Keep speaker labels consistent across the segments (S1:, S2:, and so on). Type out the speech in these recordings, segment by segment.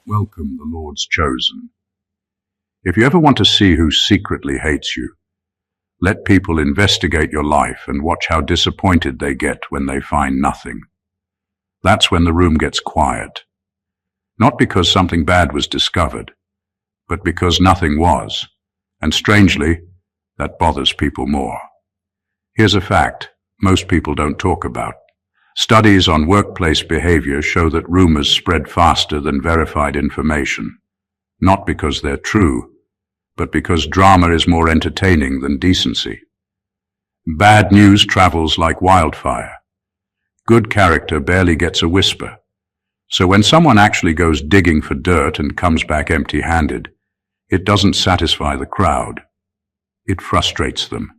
S1: Welcome, the Lord's chosen. If you ever want to see who secretly hates you, let people investigate your life and watch how disappointed they get when they find nothing. That's when the room gets quiet. Not because something bad was discovered, but because nothing was. And strangely, that bothers people more. Here's a fact most people don't talk about. Studies on workplace behavior show that rumors spread faster than verified information, not because they're true, but because drama is more entertaining than decency. Bad news travels like wildfire. Good character barely gets a whisper. So when someone actually goes digging for dirt and comes back empty-handed, it doesn't satisfy the crowd. It frustrates them,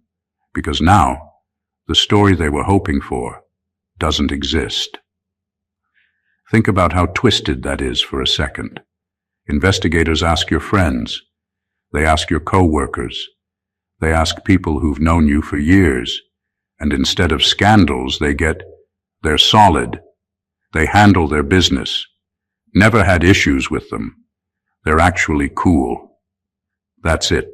S1: because now the story they were hoping for doesn't exist. Think about how twisted that is for a second. Investigators ask your friends. They ask your coworkers. They ask people who've known you for years. And instead of scandals, they get, they're solid. They handle their business. Never had issues with them. They're actually cool. That's it.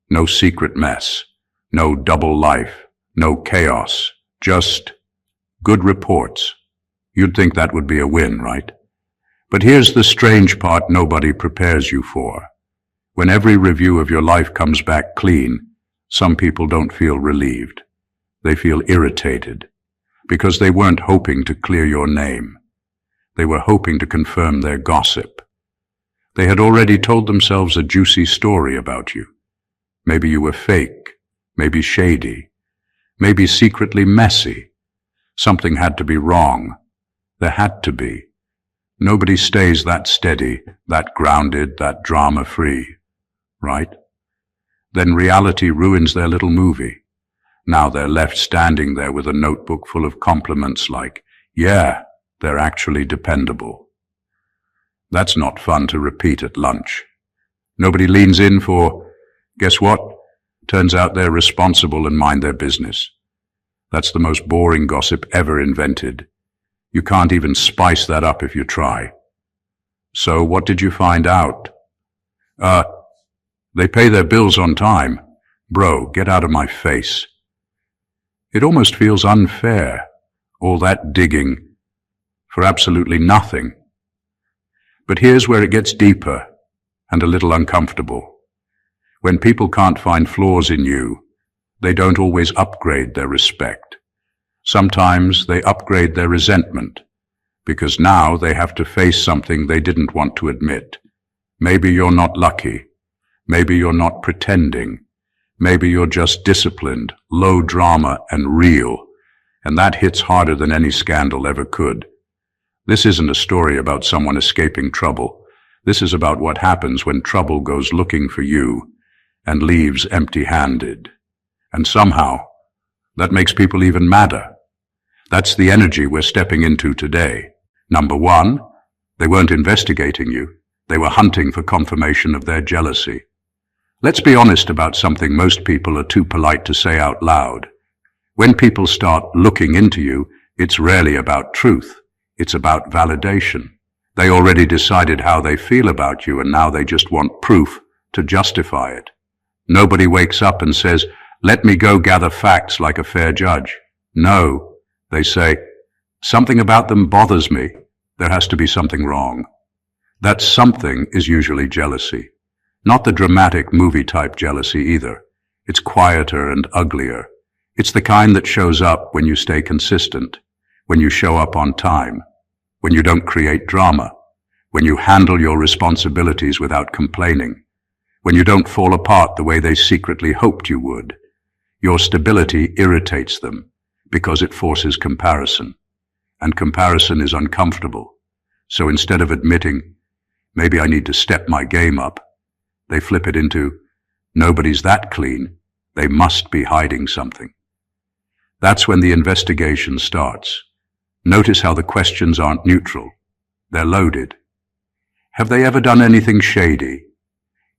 S1: No secret mess. No double life. No chaos. Just good reports. You'd think that would be a win, right? But here's the strange part nobody prepares you for. When every review of your life comes back clean, some people don't feel relieved. They feel irritated, because they weren't hoping to clear your name. They were hoping to confirm their gossip. They had already told themselves a juicy story about you. Maybe you were fake, maybe shady, maybe secretly messy. Something had to be wrong. There had to be. Nobody stays that steady, that grounded, that drama-free, right? Then reality ruins their little movie. Now they're left standing there with a notebook full of compliments like, yeah, they're actually dependable. That's not fun to repeat at lunch. Nobody leans in for, guess what? Turns out they're responsible and mind their business. That's the most boring gossip ever invented. You can't even spice that up if you try. So what did you find out? They pay their bills on time. Bro, get out of my face. It almost feels unfair, all that digging, for absolutely nothing. But here's where it gets deeper and a little uncomfortable. When people can't find flaws in you, they don't always upgrade their respect. Sometimes they upgrade their resentment, because now they have to face something they didn't want to admit. Maybe you're not lucky. Maybe you're not pretending. Maybe you're just disciplined, low drama, and real. And that hits harder than any scandal ever could. This isn't a story about someone escaping trouble. This is about what happens when trouble goes looking for you and leaves empty-handed. And somehow, that makes people even madder. That's the energy we're stepping into today. Number one, they weren't investigating you. They were hunting for confirmation of their jealousy. Let's be honest about something most people are too polite to say out loud. When people start looking into you, it's rarely about truth. It's about validation. They already decided how they feel about you, and now they just want proof to justify it. Nobody wakes up and says, let me go gather facts like a fair judge. No, they say, something about them bothers me. There has to be something wrong. That something is usually jealousy. Not the dramatic movie-type jealousy either. It's quieter and uglier. It's the kind that shows up when you stay consistent, when you show up on time, when you don't create drama, when you handle your responsibilities without complaining, when you don't fall apart the way they secretly hoped you would. Your stability irritates them because it forces comparison, and comparison is uncomfortable. So instead of admitting, maybe I need to step my game up, they flip it into, nobody's that clean, they must be hiding something. That's when the investigation starts. Notice how the questions aren't neutral. They're loaded. Have they ever done anything shady?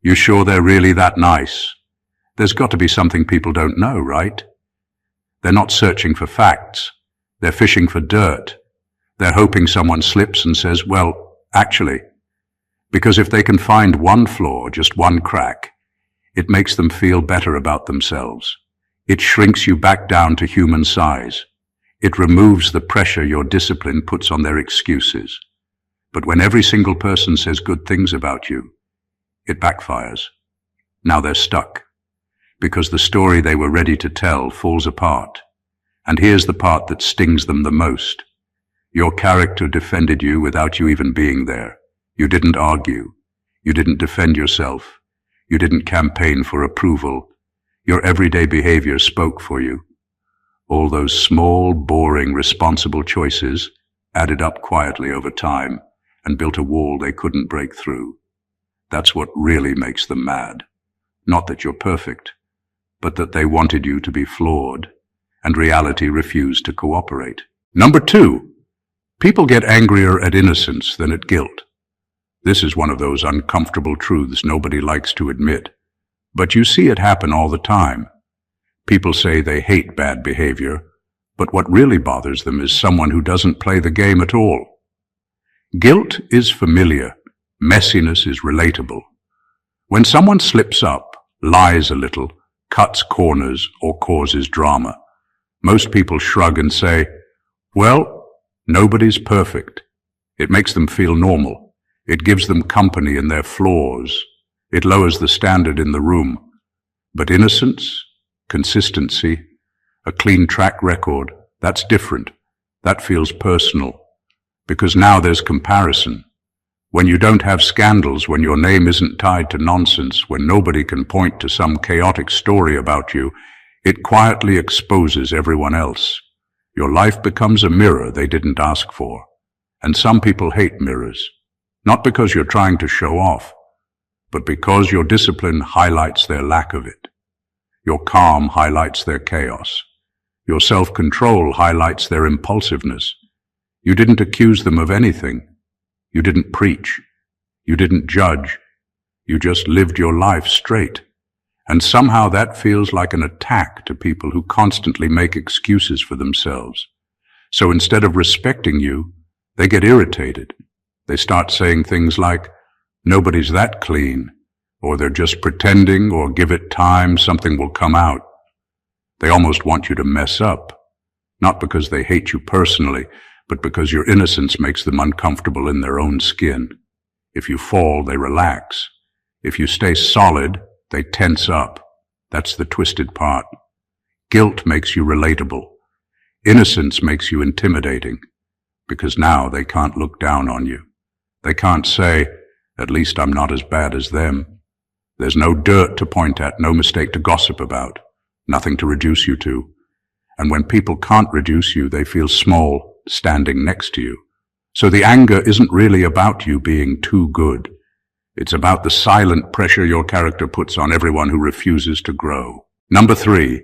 S1: You sure they're really that nice? There's got to be something people don't know, right? They're not searching for facts. They're fishing for dirt. They're hoping someone slips and says, well, actually. Because if they can find one flaw, just one crack, it makes them feel better about themselves. It shrinks you back down to human size. It removes the pressure your discipline puts on their excuses. But when every single person says good things about you, it backfires. Now they're stuck, because the story they were ready to tell falls apart. And here's the part that stings them the most. Your character defended you without you even being there. You didn't argue. You didn't defend yourself. You didn't campaign for approval. Your everyday behavior spoke for you. All those small, boring, responsible choices added up quietly over time and built a wall they couldn't break through. That's what really makes them mad. Not that you're perfect, but that they wanted you to be flawed, and reality refused to cooperate. Number 2, people get angrier at innocence than at guilt. This is one of those uncomfortable truths nobody likes to admit, but you see it happen all the time. People say they hate bad behavior, but what really bothers them is someone who doesn't play the game at all. Guilt is familiar. Messiness is relatable. When someone slips up, lies a little, cuts corners, or causes drama, most people shrug and say, well, nobody's perfect. It makes them feel normal. It gives them company in their flaws. It lowers the standard in the room. But innocence, consistency, a clean track record, that's different. That feels personal. Because now there's comparison. When you don't have scandals, when your name isn't tied to nonsense, when nobody can point to some chaotic story about you, it quietly exposes everyone else. Your life becomes a mirror they didn't ask for. And some people hate mirrors. Not because you're trying to show off, but because your discipline highlights their lack of it. Your calm highlights their chaos. Your self-control highlights their impulsiveness. You didn't accuse them of anything. You didn't preach. You didn't judge. You just lived your life straight. And somehow that feels like an attack to people who constantly make excuses for themselves. So instead of respecting you, they get irritated. They start saying things like, nobody's that clean, or they're just pretending, or give it time, something will come out. They almost want you to mess up, not because they hate you personally, but because your innocence makes them uncomfortable in their own skin. If you fall, they relax. If you stay solid, they tense up. That's the twisted part. Guilt makes you relatable. Innocence makes you intimidating, because now they can't look down on you. They can't say, at least I'm not as bad as them. There's no dirt to point at, no mistake to gossip about, nothing to reduce you to. And when people can't reduce you, they feel small standing next to you. So the anger isn't really about you being too good. It's about the silent pressure your character puts on everyone who refuses to grow. Number 3,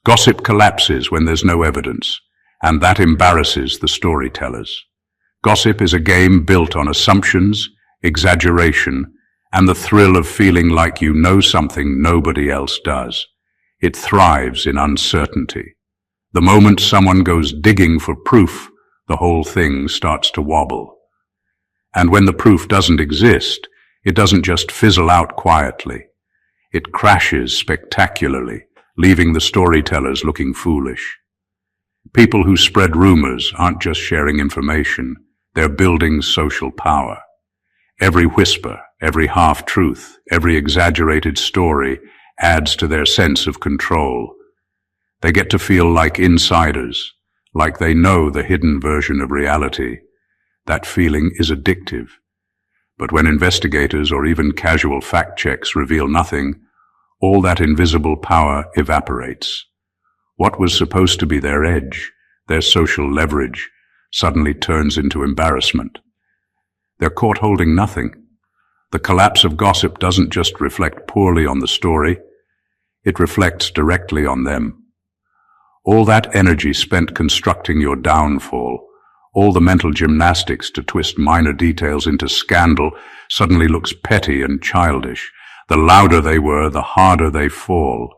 S1: gossip collapses when there's no evidence, and that embarrasses the storytellers. Gossip is a game built on assumptions, exaggeration, and the thrill of feeling like you know something nobody else does. It thrives in uncertainty. The moment someone goes digging for proof, the whole thing starts to wobble. And when the proof doesn't exist, it doesn't just fizzle out quietly. It crashes spectacularly, leaving the storytellers looking foolish. People who spread rumors aren't just sharing information, they're building social power. Every whisper, every half-truth, every exaggerated story adds to their sense of control. They get to feel like insiders, like they know the hidden version of reality. That feeling is addictive. But when investigators or even casual fact checks reveal nothing, all that invisible power evaporates. What was supposed to be their edge, their social leverage, suddenly turns into embarrassment. They're caught holding nothing. The collapse of gossip doesn't just reflect poorly on the story, it reflects directly on them. All that energy spent constructing your downfall, all the mental gymnastics to twist minor details into scandal, suddenly looks petty and childish. The louder they were, the harder they fall.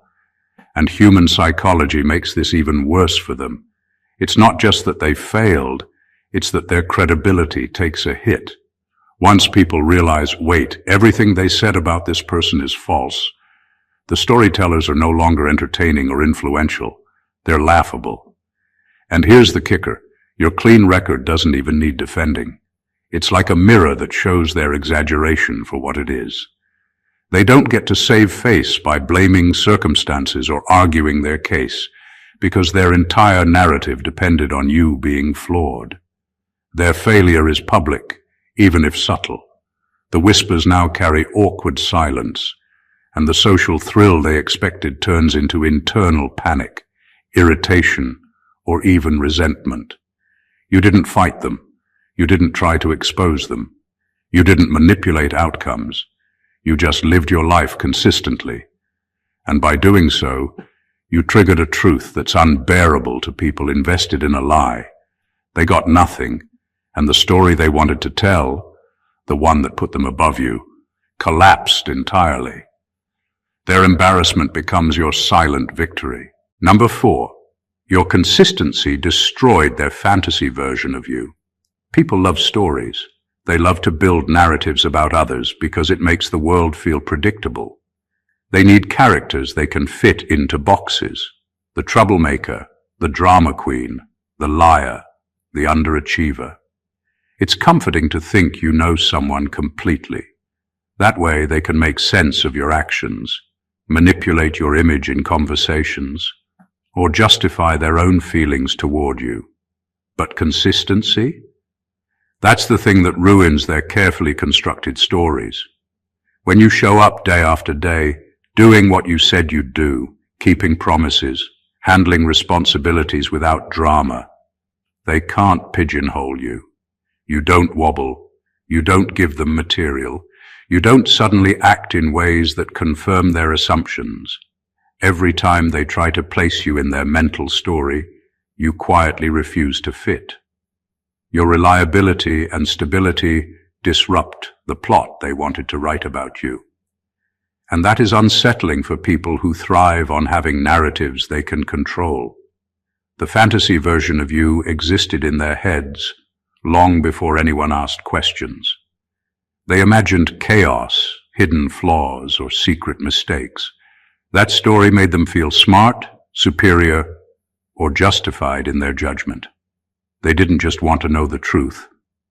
S1: And human psychology makes this even worse for them. It's not just that they failed, it's that their credibility takes a hit. Once people realize, wait, everything they said about this person is false, the storytellers are no longer entertaining or influential. They're laughable. And here's the kicker. Your clean record doesn't even need defending. It's like a mirror that shows their exaggeration for what it is. They don't get to save face by blaming circumstances or arguing their case, because their entire narrative depended on you being flawed. Their failure is public, even if subtle. The whispers now carry awkward silence, and the social thrill they expected turns into internal panic, irritation, or even resentment. You didn't fight them. You didn't try to expose them. You didn't manipulate outcomes. You just lived your life consistently. And by doing so, you triggered a truth that's unbearable to people invested in a lie. They got nothing, and the story they wanted to tell, the one that put them above you, collapsed entirely. Their embarrassment becomes your silent victory. Number 4, your consistency destroyed their fantasy version of you. People love stories. They love to build narratives about others because it makes the world feel predictable. They need characters they can fit into boxes. The troublemaker, the drama queen, the liar, the underachiever. It's comforting to think you know someone completely. That way they can make sense of your actions, manipulate your image in conversations, or justify their own feelings toward you. But consistency? That's the thing that ruins their carefully constructed stories. When you show up day after day, doing what you said you'd do, keeping promises, handling responsibilities without drama, they can't pigeonhole you. You don't wobble. You don't give them material. You don't suddenly act in ways that confirm their assumptions. Every time they try to place you in their mental story, you quietly refuse to fit. Your reliability and stability disrupt the plot they wanted to write about you. And that is unsettling for people who thrive on having narratives they can control. The fantasy version of you existed in their heads long before anyone asked questions. They imagined chaos, hidden flaws, or secret mistakes. That story made them feel smart, superior, or justified in their judgment. They didn't just want to know the truth.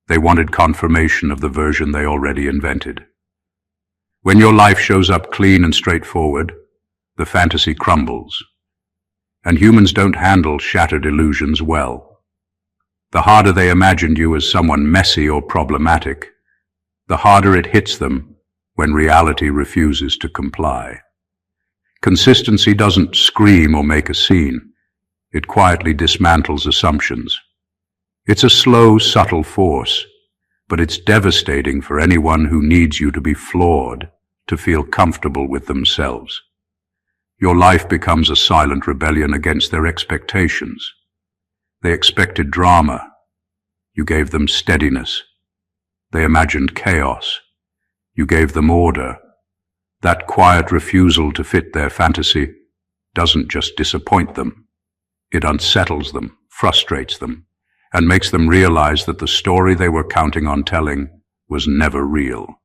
S1: They wanted confirmation of the version they already invented. When your life shows up clean and straightforward, the fantasy crumbles. And humans don't handle shattered illusions well. The harder they imagined you as someone messy or problematic, the harder it hits them when reality refuses to comply. Consistency doesn't scream or make a scene. It quietly dismantles assumptions. It's a slow, subtle force, but it's devastating for anyone who needs you to be flawed to feel comfortable with themselves. Your life becomes a silent rebellion against their expectations. They expected drama. You gave them steadiness. They imagined chaos. You gave them order. That quiet refusal to fit their fantasy doesn't just disappoint them. It unsettles them, frustrates them, and makes them realize that the story they were counting on telling was never real.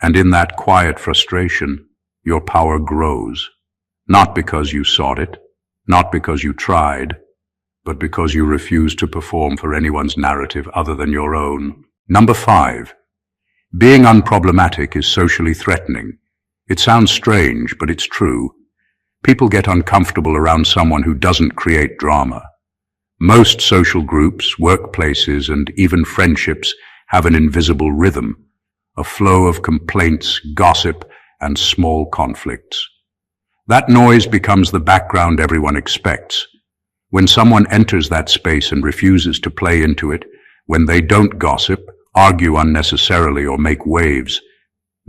S1: And in that quiet frustration, your power grows, not because you sought it, not because you tried, but because you refused to perform for anyone's narrative other than your own. Number 5, being unproblematic is socially threatening. It sounds strange, but it's true. People get uncomfortable around someone who doesn't create drama. Most social groups, workplaces, and even friendships have an invisible rhythm, a flow of complaints, gossip, and small conflicts. That noise becomes the background everyone expects. When someone enters that space and refuses to play into it, when they don't gossip, argue unnecessarily, or make waves,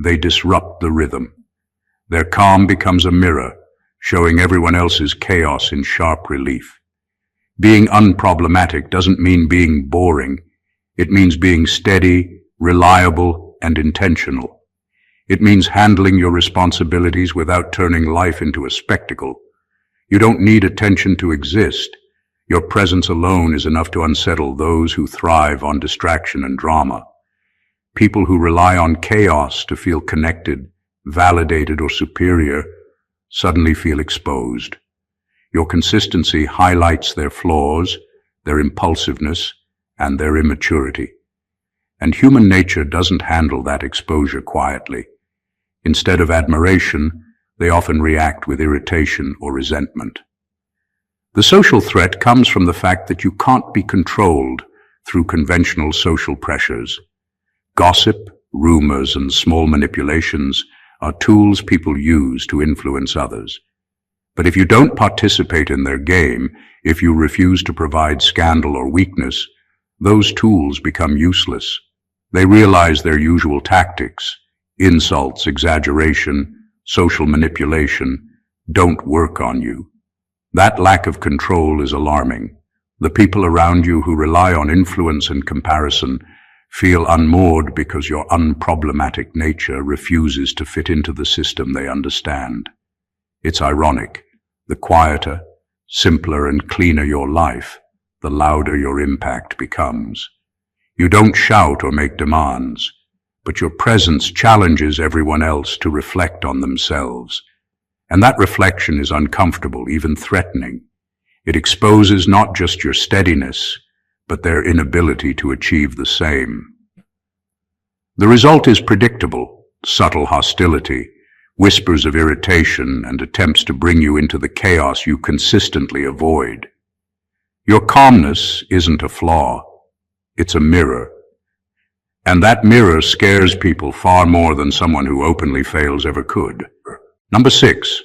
S1: they disrupt the rhythm. Their calm becomes a mirror, showing everyone else's chaos in sharp relief. Being unproblematic doesn't mean being boring. It means being steady, reliable, and intentional. It means handling your responsibilities without turning life into a spectacle. You don't need attention to exist. Your presence alone is enough to unsettle those who thrive on distraction and drama. People who rely on chaos to feel connected, validated, or superior suddenly feel exposed. Your consistency highlights their flaws, their impulsiveness, and their immaturity. And human nature doesn't handle that exposure quietly. Instead of admiration, they often react with irritation or resentment. The social threat comes from the fact that you can't be controlled through conventional social pressures. Gossip, rumors, and small manipulations are tools people use to influence others. But if you don't participate in their game, if you refuse to provide scandal or weakness, those tools become useless. They realize their usual tactics, insults, exaggeration, social manipulation, don't work on you. That lack of control is alarming. The people around you who rely on influence and comparison feel unmoored because your unproblematic nature refuses to fit into the system they understand. It's ironic. The quieter, simpler, and cleaner your life, the louder your impact becomes. You don't shout or make demands, but your presence challenges everyone else to reflect on themselves. And that reflection is uncomfortable, even threatening. It exposes not just your steadiness, but their inability to achieve the same. The result is predictable: subtle hostility, whispers of irritation, and attempts to bring you into the chaos you consistently avoid. Your calmness isn't a flaw, it's a mirror. And that mirror scares people far more than someone who openly fails ever could. Number 6,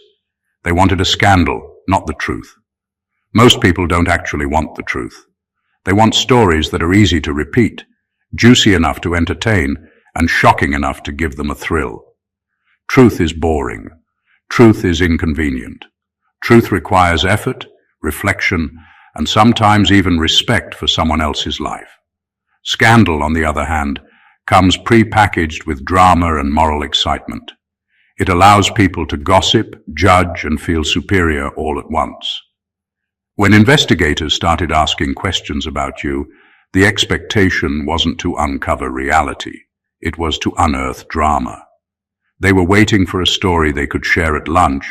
S1: they wanted a scandal, not the truth. Most people don't actually want the truth. They want stories that are easy to repeat, juicy enough to entertain, and shocking enough to give them a thrill. Truth is boring. Truth is inconvenient. Truth requires effort, reflection, and sometimes even respect for someone else's life. Scandal, on the other hand, comes pre-packaged with drama and moral excitement. It allows people to gossip, judge, and feel superior all at once. When investigators started asking questions about you, the expectation wasn't to uncover reality. It was to unearth drama. They were waiting for a story they could share at lunch,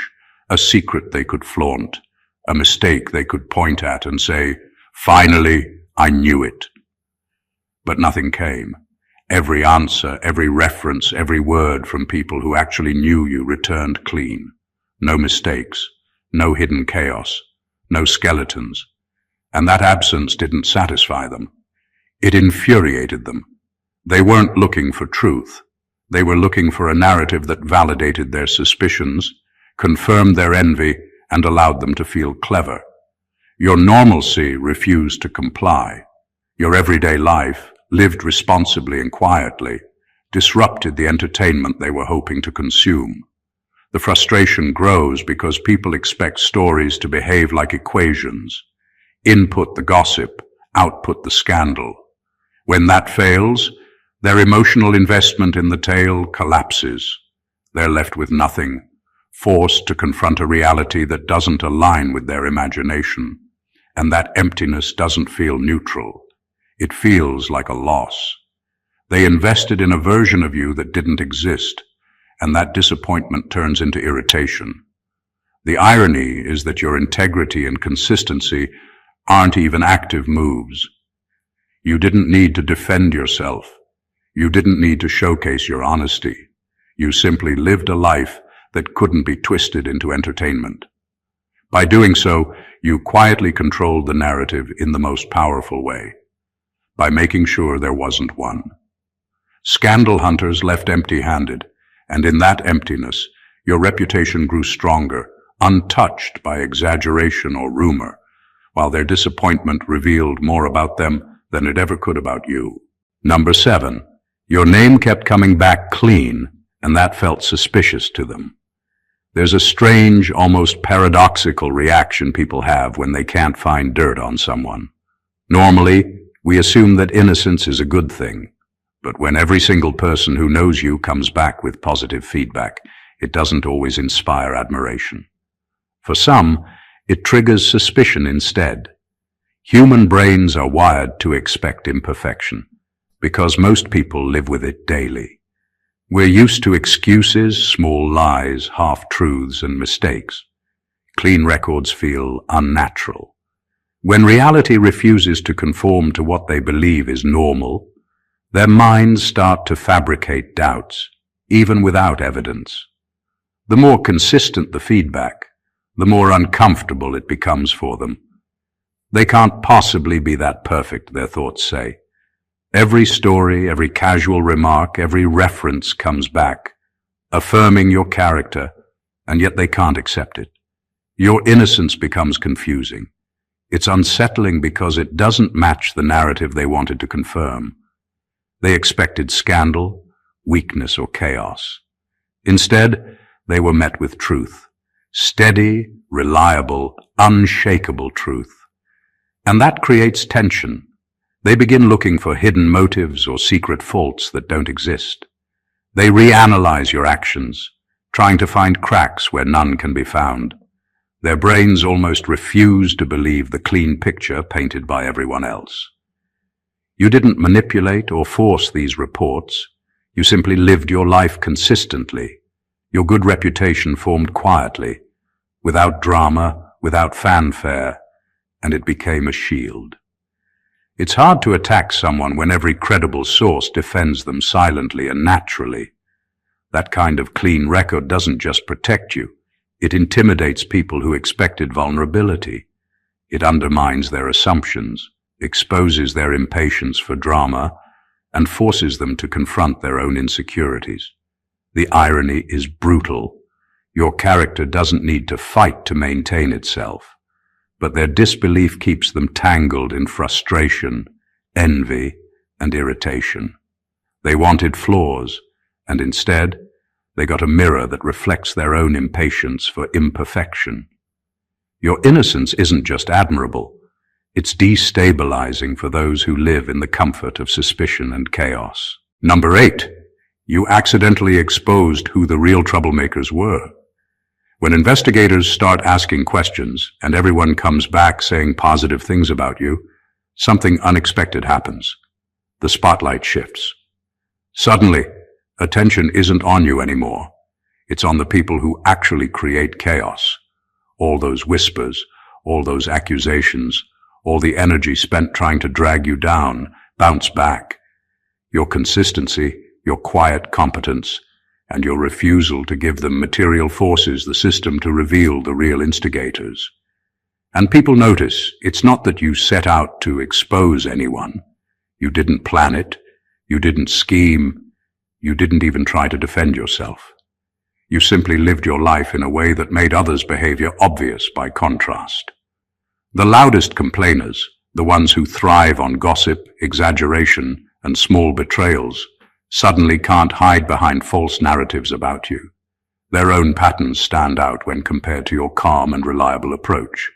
S1: a secret they could flaunt, a mistake they could point at and say, "Finally, I knew it." But nothing came. Every answer, every reference, every word from people who actually knew you returned clean. No mistakes, no hidden chaos, no skeletons. And that absence didn't satisfy them. It infuriated them. They weren't looking for truth. They were looking for a narrative that validated their suspicions, confirmed their envy, and allowed them to feel clever. Your normalcy refused to comply. Your everyday life, lived responsibly and quietly, disrupted the entertainment they were hoping to consume. The frustration grows because people expect stories to behave like equations. Input the gossip, output the scandal. When that fails, their emotional investment in the tale collapses. They're left with nothing, forced to confront a reality that doesn't align with their imagination. And that emptiness doesn't feel neutral. It feels like a loss. They invested in a version of you that didn't exist, and that disappointment turns into irritation. The irony is that your integrity and consistency aren't even active moves. You didn't need to defend yourself. You didn't need to showcase your honesty. You simply lived a life that couldn't be twisted into entertainment. By doing so, you quietly controlled the narrative in the most powerful way, by making sure there wasn't one. Scandal hunters left empty-handed, and in that emptiness, your reputation grew stronger, untouched by exaggeration or rumor, while their disappointment revealed more about them than it ever could about you. Number 7, your name kept coming back clean, and that felt suspicious to them. There's a strange, almost paradoxical reaction people have when they can't find dirt on someone. Normally, we assume that innocence is a good thing, but when every single person who knows you comes back with positive feedback, it doesn't always inspire admiration. For some, it triggers suspicion instead. Human brains are wired to expect imperfection. Because most people live with it daily. We're used to excuses, small lies, half-truths, and mistakes. Clean records feel unnatural. When reality refuses to conform to what they believe is normal, their minds start to fabricate doubts, even without evidence. The more consistent the feedback, the more uncomfortable it becomes for them. They can't possibly be that perfect, their thoughts say. Every story, every casual remark, every reference comes back, affirming your character, and yet they can't accept it. Your innocence becomes confusing. It's unsettling because it doesn't match the narrative they wanted to confirm. They expected scandal, weakness, or chaos. Instead, they were met with truth. Steady, reliable, unshakable truth. And that creates tension. They begin looking for hidden motives or secret faults that don't exist. They reanalyze your actions, trying to find cracks where none can be found. Their brains almost refuse to believe the clean picture painted by everyone else. You didn't manipulate or force these reports. You simply lived your life consistently. Your good reputation formed quietly, without drama, without fanfare, and it became a shield. It's hard to attack someone when every credible source defends them silently and naturally. That kind of clean record doesn't just protect you, it intimidates people who expected vulnerability. It undermines their assumptions, exposes their impatience for drama, and forces them to confront their own insecurities. The irony is brutal. Your character doesn't need to fight to maintain itself, but their disbelief keeps them tangled in frustration, envy, and irritation. They wanted flaws, and instead, they got a mirror that reflects their own impatience for imperfection. Your innocence isn't just admirable, it's destabilizing for those who live in the comfort of suspicion and chaos. Number 8, you accidentally exposed who the real troublemakers were. When investigators start asking questions and everyone comes back saying positive things about you, something unexpected happens. The spotlight shifts. Suddenly, attention isn't on you anymore. It's on the people who actually create chaos. All those whispers, all those accusations, all the energy spent trying to drag you down, bounce back. Your consistency, your quiet competence, and your refusal to give them material forces the system to reveal the real instigators. And people notice it's not that you set out to expose anyone. You didn't plan it. You didn't scheme. You didn't even try to defend yourself. You simply lived your life in a way that made others' behavior obvious by contrast. The loudest complainers, the ones who thrive on gossip, exaggeration, and small betrayals, suddenly can't hide behind false narratives about you. Their own patterns stand out when compared to your calm and reliable approach.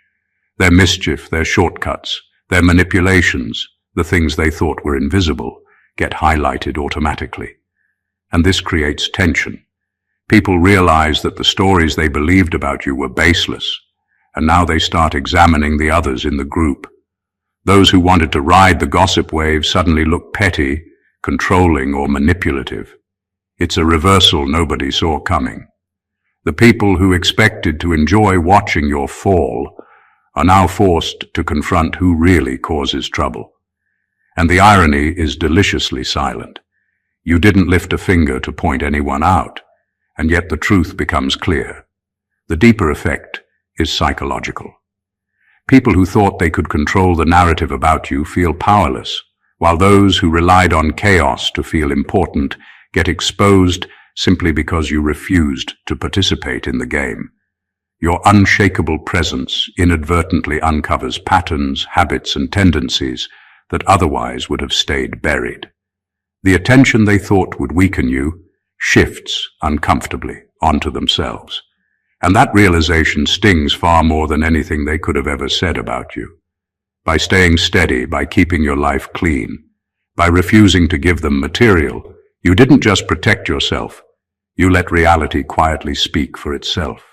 S1: Their mischief, their shortcuts, their manipulations, the things they thought were invisible, get highlighted automatically. And this creates tension. People realize that the stories they believed about you were baseless, and now they start examining the others in the group. Those who wanted to ride the gossip wave suddenly look petty, controlling, or manipulative. It's a reversal nobody saw coming. The people who expected to enjoy watching your fall are now forced to confront who really causes trouble. And the irony is deliciously silent. You didn't lift a finger to point anyone out, and yet the truth becomes clear. The deeper effect is psychological. People who thought they could control the narrative about you feel powerless, while those who relied on chaos to feel important get exposed simply because you refused to participate in the game. Your unshakable presence inadvertently uncovers patterns, habits, and tendencies that otherwise would have stayed buried. The attention they thought would weaken you shifts uncomfortably onto themselves. And that realization stings far more than anything they could have ever said about you. By staying steady, by keeping your life clean, by refusing to give them material, you didn't just protect yourself, you let reality quietly speak for itself.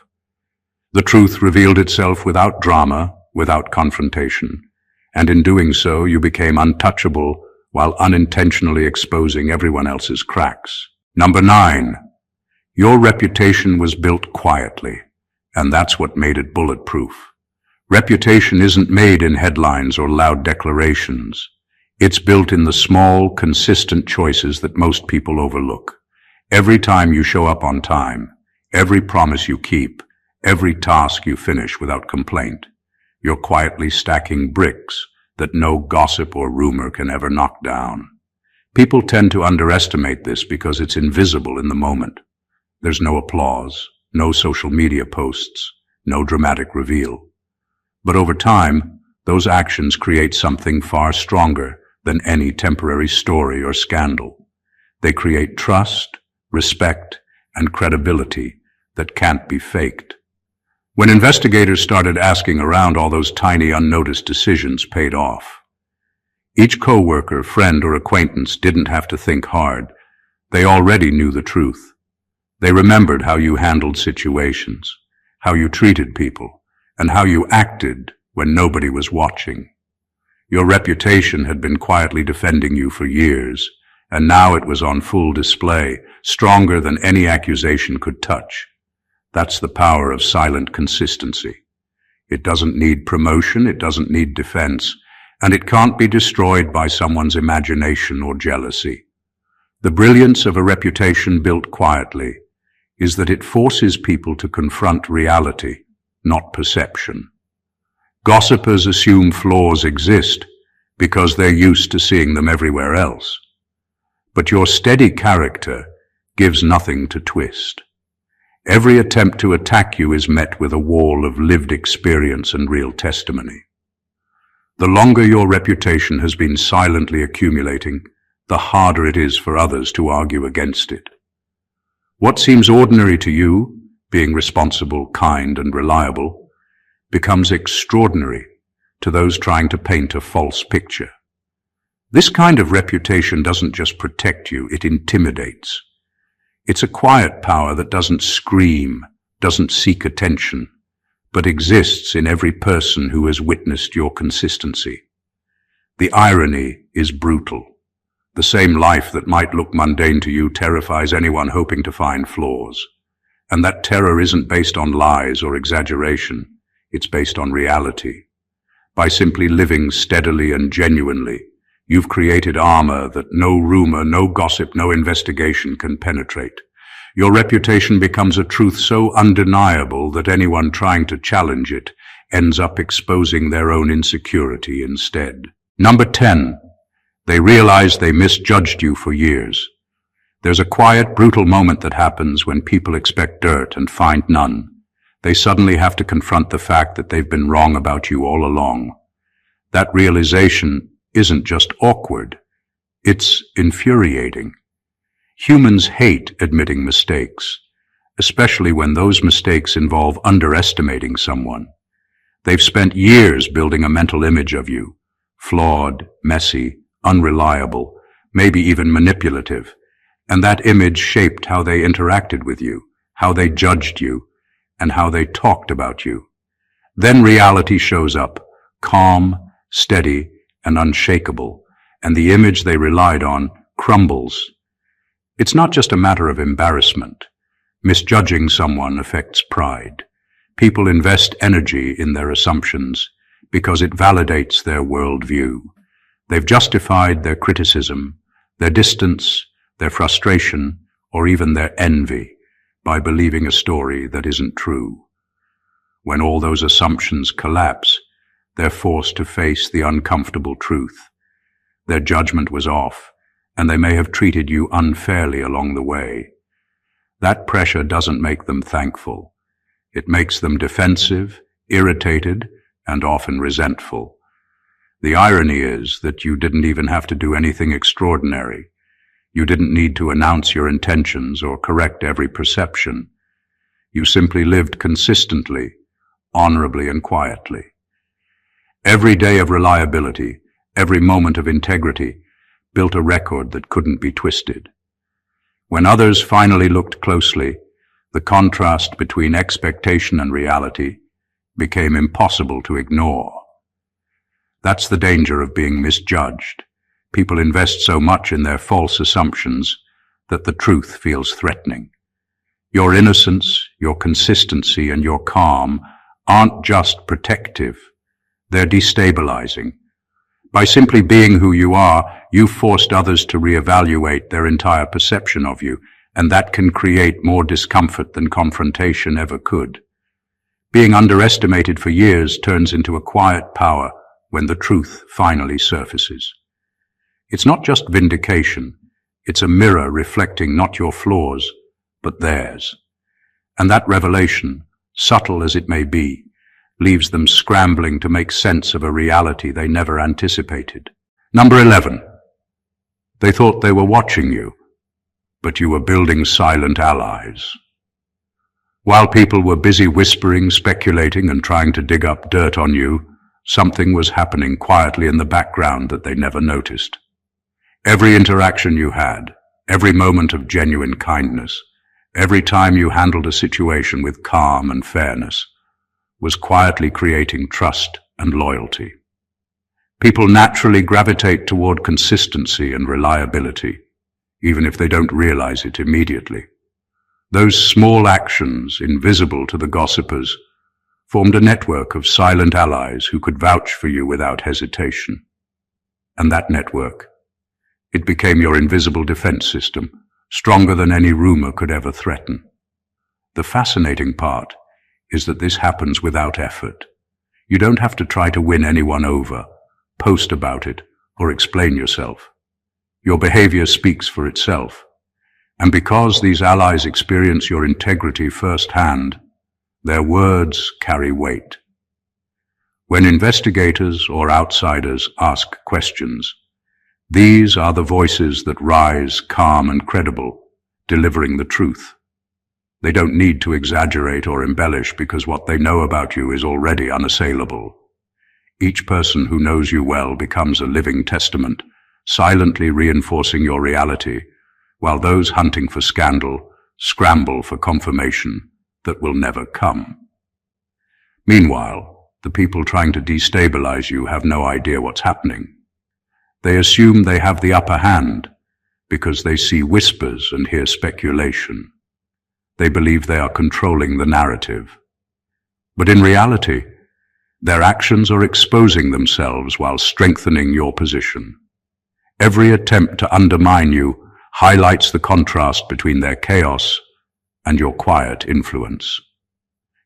S1: The truth revealed itself without drama, without confrontation, and in doing so you became untouchable, while unintentionally exposing everyone else's cracks. Number 9. Your reputation was built quietly, and that's what made it bulletproof. Reputation isn't made in headlines or loud declarations. It's built in the small, consistent choices that most people overlook. Every time you show up on time, every promise you keep, every task you finish without complaint, you're quietly stacking bricks that no gossip or rumor can ever knock down. People tend to underestimate this because it's invisible in the moment. There's no applause, no social media posts, no dramatic reveal. But over time, those actions create something far stronger than any temporary story or scandal. They create trust, respect, and credibility that can't be faked. When investigators started asking around, all those tiny unnoticed decisions paid off. Each coworker, friend, or acquaintance didn't have to think hard. They already knew the truth. They remembered how you handled situations, how you treated people, and how you acted when nobody was watching. Your reputation had been quietly defending you for years, and now it was on full display, stronger than any accusation could touch. That's the power of silent consistency. It doesn't need promotion, it doesn't need defense, and it can't be destroyed by someone's imagination or jealousy. The brilliance of a reputation built quietly is that it forces people to confront reality, not perception. Gossipers assume flaws exist because they're used to seeing them everywhere else. But your steady character gives nothing to twist. Every attempt to attack you is met with a wall of lived experience and real testimony. The longer your reputation has been silently accumulating, the harder it is for others to argue against it. What seems ordinary to you, being responsible, kind, and reliable, becomes extraordinary to those trying to paint a false picture. This kind of reputation doesn't just protect you, it intimidates. It's a quiet power that doesn't scream, doesn't seek attention, but exists in every person who has witnessed your consistency. The irony is brutal. The same life that might look mundane to you terrifies anyone hoping to find flaws. And that terror isn't based on lies or exaggeration. It's based on reality. By simply living steadily and genuinely, you've created armor that no rumor, no gossip, no investigation can penetrate. Your reputation becomes a truth so undeniable that anyone trying to challenge it ends up exposing their own insecurity instead. Number 10. They realize they misjudged you for years. There's a quiet, brutal moment that happens when people expect dirt and find none. They suddenly have to confront the fact that they've been wrong about you all along. That realization isn't just awkward, it's infuriating. Humans hate admitting mistakes, especially when those mistakes involve underestimating someone. They've spent years building a mental image of you, flawed, messy, unreliable, maybe even manipulative, and that image shaped how they interacted with you, how they judged you, and how they talked about you. Then reality shows up, calm, steady, and unshakable, and the image they relied on crumbles. It's not just a matter of embarrassment. Misjudging someone affects pride. People invest energy in their assumptions because it validates their worldview. They've justified their criticism, their distance, their frustration, or even their envy by believing a story that isn't true. When all those assumptions collapse, they're forced to face the uncomfortable truth. Their judgment was off, and they may have treated you unfairly along the way. That pressure doesn't make them thankful. It makes them defensive, irritated, and often resentful. The irony is that you didn't even have to do anything extraordinary. You didn't need to announce your intentions or correct every perception. You simply lived consistently, honorably, and quietly. Every day of reliability, every moment of integrity, built a record that couldn't be twisted. When others finally looked closely, the contrast between expectation and reality became impossible to ignore. That's the danger of being misjudged. People invest so much in their false assumptions that the truth feels threatening. Your innocence, your consistency, and your calm aren't just protective, they're destabilizing. By simply being who you are, you've forced others to reevaluate their entire perception of you, and that can create more discomfort than confrontation ever could. Being underestimated for years turns into a quiet power when the truth finally surfaces. It's not just vindication, it's a mirror reflecting not your flaws, but theirs. And that revelation, subtle as it may be, leaves them scrambling to make sense of a reality they never anticipated. Number 11. They thought they were watching you, but you were building silent allies. While people were busy whispering, speculating, and trying to dig up dirt on you, something was happening quietly in the background that they never noticed. Every interaction you had, every moment of genuine kindness, every time you handled a situation with calm and fairness, was quietly creating trust and loyalty. People naturally gravitate toward consistency and reliability, even if they don't realize it immediately. Those small actions, invisible to the gossipers, formed a network of silent allies who could vouch for you without hesitation. And that network, it became your invisible defense system, stronger than any rumor could ever threaten. The fascinating part is that this happens without effort. You don't have to try to win anyone over, post about it, or explain yourself. Your behavior speaks for itself. And because these allies experience your integrity firsthand, their words carry weight. When investigators or outsiders ask questions, these are the voices that rise calm and credible, delivering the truth. They don't need to exaggerate or embellish because what they know about you is already unassailable. Each person who knows you well becomes a living testament, silently reinforcing your reality, while those hunting for scandal scramble for confirmation that will never come. Meanwhile, the people trying to destabilize you have no idea what's happening. They assume they have the upper hand because they see whispers and hear speculation. They believe they are controlling the narrative. But in reality, their actions are exposing themselves while strengthening your position. Every attempt to undermine you highlights the contrast between their chaos and your quiet influence.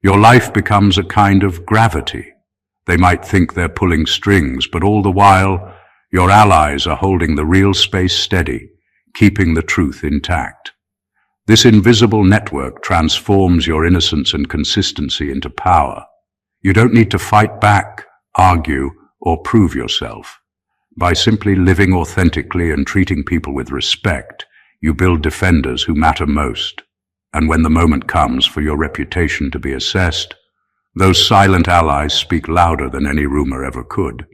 S1: Your life becomes a kind of gravity. They might think they're pulling strings, but all the while, your allies are holding the real space steady, keeping the truth intact. This invisible network transforms your innocence and consistency into power. You don't need to fight back, argue, or prove yourself. By simply living authentically and treating people with respect, you build defenders who matter most. And when the moment comes for your reputation to be assessed, those silent allies speak louder than any rumor ever could,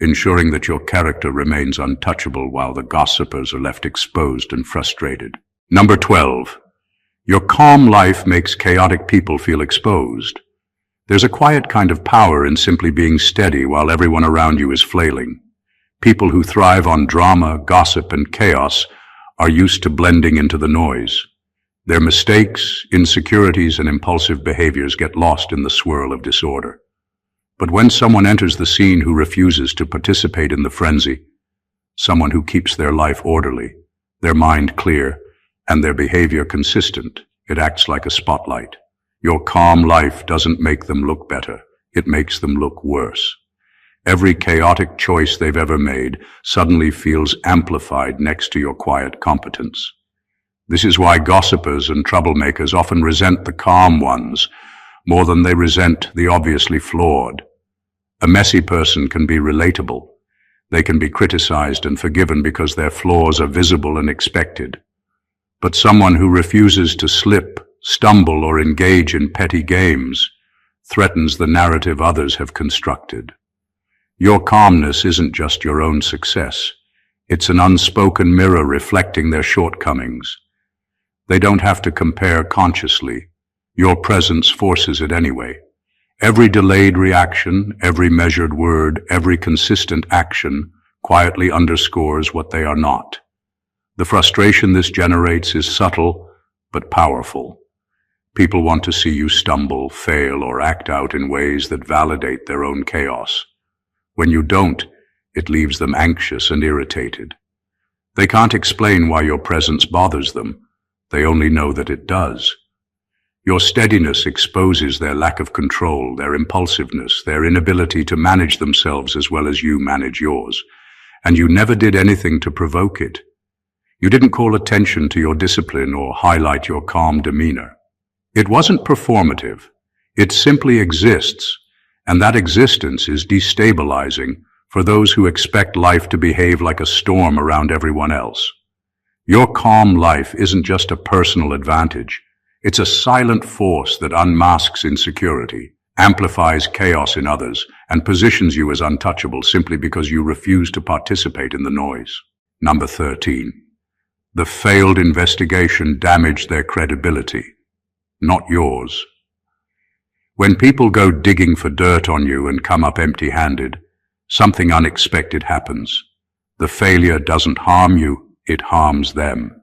S1: ensuring that your character remains untouchable while the gossipers are left exposed and frustrated. Number 12. Your calm life makes chaotic people feel exposed. There's a quiet kind of power in simply being steady while everyone around you is flailing. People who thrive on drama, gossip, and chaos are used to blending into the noise. Their mistakes, insecurities, and impulsive behaviors get lost in the swirl of disorder. But when someone enters the scene who refuses to participate in the frenzy, someone who keeps their life orderly, their mind clear, and their behavior consistent, it acts like a spotlight. Your calm life doesn't make them look better, it makes them look worse. Every chaotic choice they've ever made suddenly feels amplified next to your quiet competence. This is why gossipers and troublemakers often resent the calm ones more than they resent the obviously flawed. A messy person can be relatable. They can be criticized and forgiven because their flaws are visible and expected. But someone who refuses to slip, stumble, or engage in petty games threatens the narrative others have constructed. Your calmness isn't just your own success. It's an unspoken mirror reflecting their shortcomings. They don't have to compare consciously. Your presence forces it anyway. Every delayed reaction, every measured word, every consistent action quietly underscores what they are not. The frustration this generates is subtle but powerful. People want to see you stumble, fail, or act out in ways that validate their own chaos. When you don't, it leaves them anxious and irritated. They can't explain why your presence bothers them. They only know that it does. Your steadiness exposes their lack of control, their impulsiveness, their inability to manage themselves as well as you manage yours. And you never did anything to provoke it. You didn't call attention to your discipline or highlight your calm demeanor. It wasn't performative. It simply exists, and that existence is destabilizing for those who expect life to behave like a storm around everyone else. Your calm life isn't just a personal advantage. It's a silent force that unmasks insecurity, amplifies chaos in others, and positions you as untouchable simply because you refuse to participate in the noise. Number 13. The failed investigation damaged their credibility, not yours. When people go digging for dirt on you and come up empty-handed, something unexpected happens. The failure doesn't harm you, it harms them.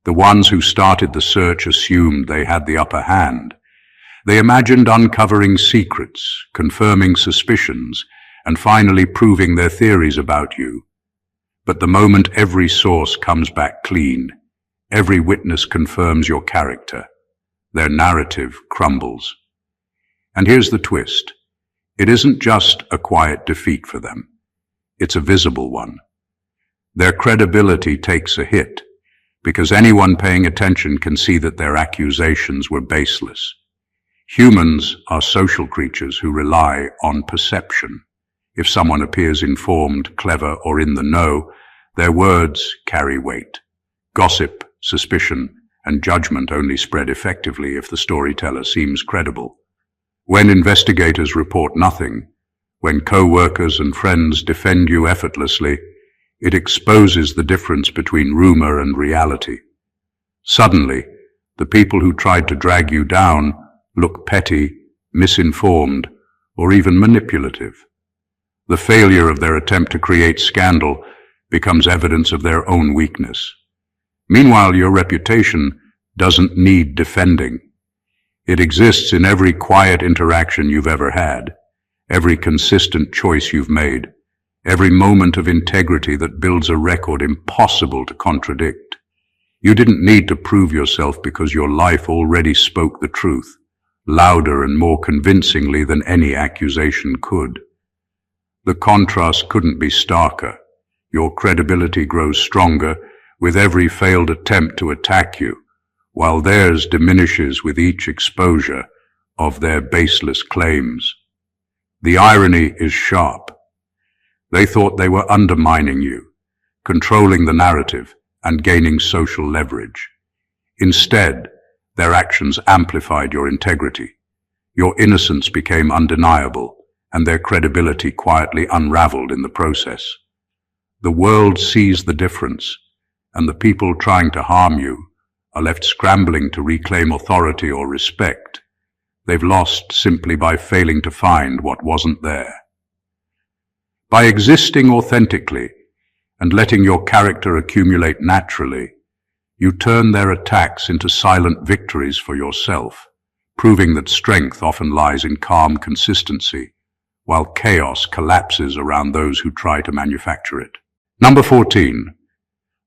S1: The ones who started the search assumed they had the upper hand. They imagined uncovering secrets, confirming suspicions, and finally proving their theories about you. But the moment every source comes back clean, every witness confirms your character, their narrative crumbles. And here's the twist. It isn't just a quiet defeat for them. It's a visible one. Their credibility takes a hit, because anyone paying attention can see that their accusations were baseless. Humans are social creatures who rely on perception. If someone appears informed, clever, or in the know, their words carry weight. Gossip, suspicion, and judgment only spread effectively if the storyteller seems credible. When investigators report nothing, when co-workers and friends defend you effortlessly, it exposes the difference between rumor and reality. Suddenly, the people who tried to drag you down look petty, misinformed, or even manipulative. The failure of their attempt to create scandal becomes evidence of their own weakness. Meanwhile, your reputation doesn't need defending. It exists in every quiet interaction you've ever had, every consistent choice you've made, every moment of integrity that builds a record impossible to contradict. You didn't need to prove yourself because your life already spoke the truth, louder and more convincingly than any accusation could. The contrast couldn't be starker. Your credibility grows stronger with every failed attempt to attack you, while theirs diminishes with each exposure of their baseless claims. The irony is sharp. They thought they were undermining you, controlling the narrative, and gaining social leverage. Instead, their actions amplified your integrity. Your innocence became undeniable, and their credibility quietly unraveled in the process. The world sees the difference, and the people trying to harm you are left scrambling to reclaim authority or respect. They've lost simply by failing to find what wasn't there. By existing authentically and letting your character accumulate naturally, you turn their attacks into silent victories for yourself, proving that strength often lies in calm consistency, while chaos collapses around those who try to manufacture it. Number 14.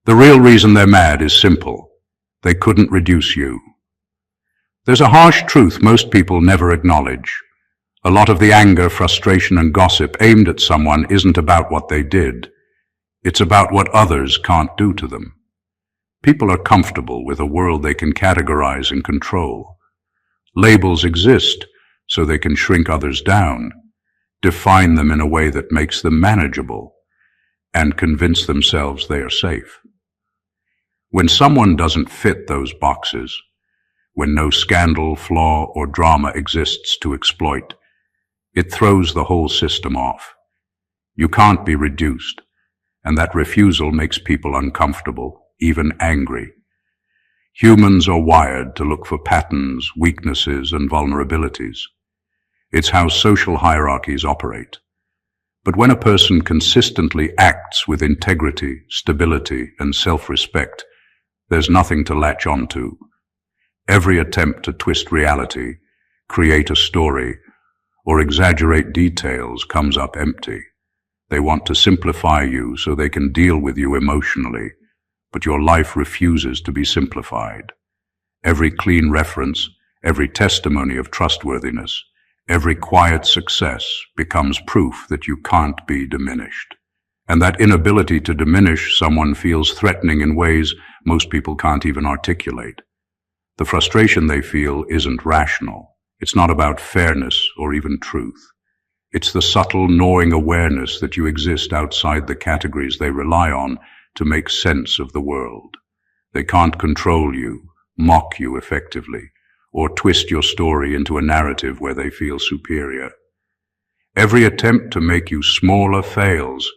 S1: The real reason they're mad is simple. They couldn't reduce you. There's a harsh truth most people never acknowledge. A lot of the anger, frustration, and gossip aimed at someone isn't about what they did. It's about what others can't do to them. People are comfortable with a world they can categorize and control. Labels exist so they can shrink others down, define them in a way that makes them manageable, and convince themselves they are safe. When someone doesn't fit those boxes, when no scandal, flaw, or drama exists to exploit, it throws the whole system off. You can't be reduced, and that refusal makes people uncomfortable, even angry. Humans are wired to look for patterns, weaknesses, and vulnerabilities. It's how social hierarchies operate. But when a person consistently acts with integrity, stability, and self-respect, there's nothing to latch onto. Every attempt to twist reality, create a story, or exaggerate details comes up empty. They want to simplify you so they can deal with you emotionally, but your life refuses to be simplified. Every clean reference, every testimony of trustworthiness, every quiet success becomes proof that you can't be diminished. And that inability to diminish someone feels threatening in ways most people can't even articulate. The frustration they feel isn't rational. It's not about fairness or even truth. It's the subtle, gnawing awareness that you exist outside the categories they rely on to make sense of the world. They can't control you, mock you effectively, or twist your story into a narrative where they feel superior. Every attempt to make you smaller fails,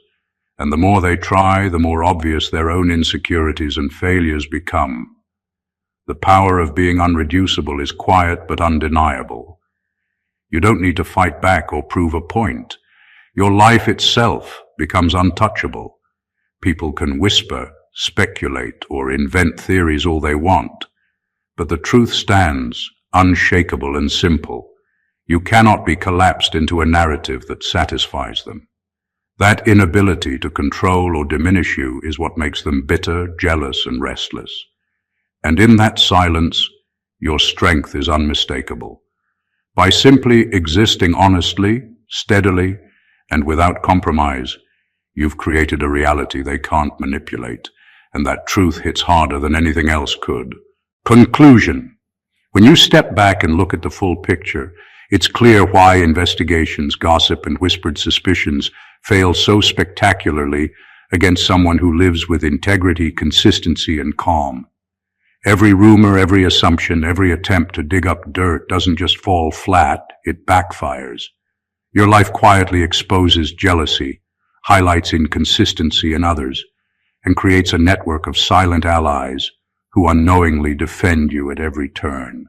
S1: and the more they try, the more obvious their own insecurities and failures become. The power of being unreducible is quiet but undeniable. You don't need to fight back or prove a point. Your life itself becomes untouchable. People can whisper, speculate, or invent theories all they want, but the truth stands, unshakable and simple. You cannot be collapsed into a narrative that satisfies them. That inability to control or diminish you is what makes them bitter, jealous, and restless. And in that silence, your strength is unmistakable. By simply existing honestly, steadily, and without compromise, you've created a reality they can't manipulate, and that truth hits harder than anything else could. Conclusion. When you step back and look at the full picture, it's clear why investigations, gossip, and whispered suspicions fail so spectacularly against someone who lives with integrity, consistency, and calm. Every rumor, every assumption, every attempt to dig up dirt doesn't just fall flat, it backfires. Your life quietly exposes jealousy, highlights inconsistency in others, and creates a network of silent allies who unknowingly defend you at every turn.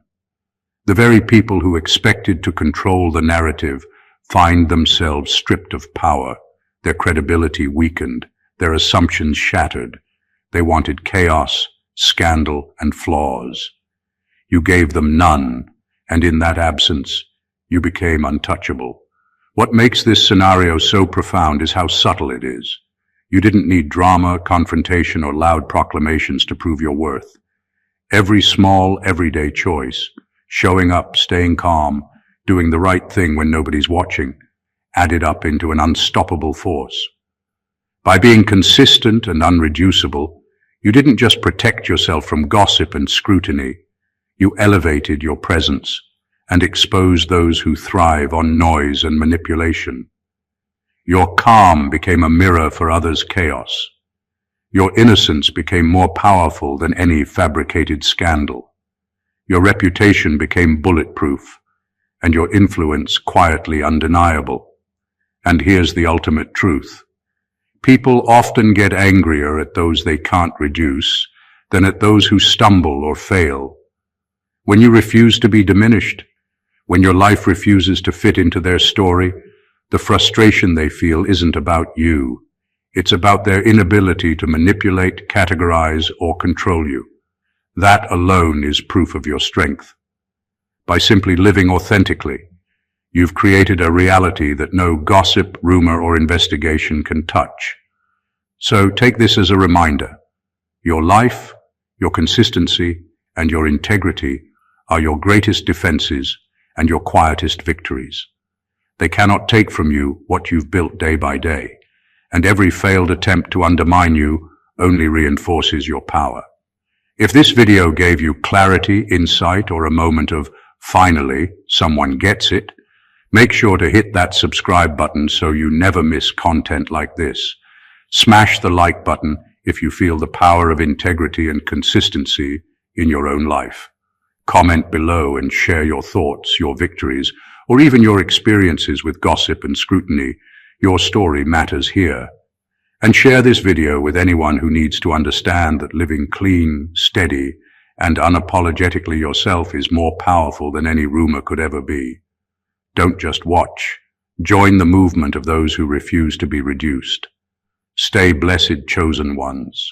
S1: The very people who expected to control the narrative find themselves stripped of power, their credibility weakened, their assumptions shattered. They wanted chaos, scandal, and flaws. You gave them none, and in that absence, you became untouchable. What makes this scenario so profound is how subtle it is. You didn't need drama, confrontation, or loud proclamations to prove your worth. Every small, everyday choice, showing up, staying calm, doing the right thing when nobody's watching, added up into an unstoppable force. By being consistent and unreducible, you didn't just protect yourself from gossip and scrutiny, you elevated your presence and exposed those who thrive on noise and manipulation. Your calm became a mirror for others' chaos. Your innocence became more powerful than any fabricated scandal. Your reputation became bulletproof, and your influence quietly undeniable. And here's the ultimate truth. People often get angrier at those they can't reduce than at those who stumble or fail. When you refuse to be diminished, when your life refuses to fit into their story, the frustration they feel isn't about you. It's about their inability to manipulate, categorize, or control you. That alone is proof of your strength. By simply living authentically, you've created a reality that no gossip, rumor, or investigation can touch. So take this as a reminder. Your life, your consistency, and your integrity are your greatest defenses and your quietest victories. They cannot take from you what you've built day by day, and every failed attempt to undermine you only reinforces your power. If this video gave you clarity, insight, or a moment of, finally, someone gets it, make sure to hit that subscribe button so you never miss content like this. Smash the like button if you feel the power of integrity and consistency in your own life. Comment below and share your thoughts, your victories, or even your experiences with gossip and scrutiny. Your story matters here. And share this video with anyone who needs to understand that living clean, steady, and unapologetically yourself is more powerful than any rumor could ever be. Don't just watch, Join the movement of those who refuse to be reduced. Stay blessed, chosen ones.